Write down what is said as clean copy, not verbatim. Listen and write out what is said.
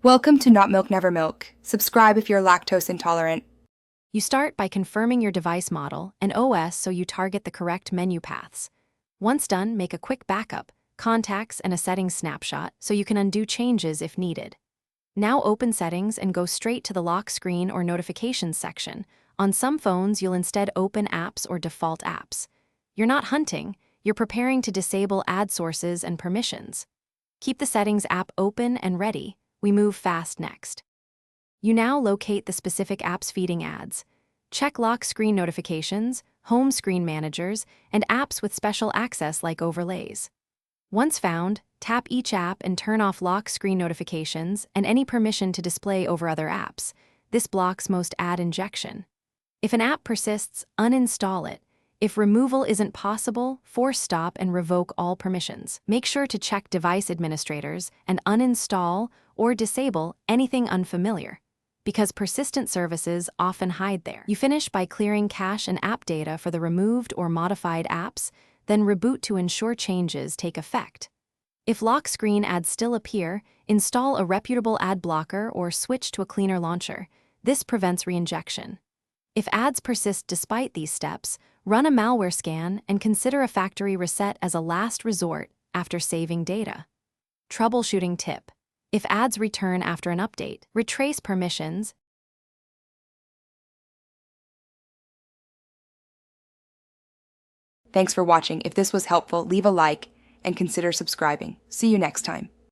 Welcome to Not Milk Never Milk. Subscribe if you're lactose intolerant. You start by confirming your device model and OS so you target the correct menu paths. Once done, make a quick backup, contacts, and a settings snapshot so you can undo changes if needed. Now open Settings and go straight to the lock screen or notifications section. On some phones, you'll instead open Apps or Default Apps. You're not hunting, you're preparing to disable ad sources and permissions. Keep the Settings app open and ready. We move fast next. You now locate the specific apps feeding ads. Check lock screen notifications, home screen managers, and apps with special access like overlays. Once found, tap each app and turn off lock screen notifications and any permission to display over other apps. This blocks most ad injection. If an app persists, uninstall it. If removal isn't possible, force stop and revoke all permissions. Make sure to check device administrators and uninstall or disable anything unfamiliar, because persistent services often hide there. You finish by clearing cache and app data for the removed or modified apps, then reboot to ensure changes take effect. If lock screen ads still appear, install a reputable ad blocker or switch to a cleaner launcher. This prevents reinjection. If ads persist despite these steps, run a malware scan and consider a factory reset as a last resort after saving data. Troubleshooting tip: if ads return after an update, retrace permissions. Thanks for watching. If this was helpful, leave a like and consider subscribing. See you next time.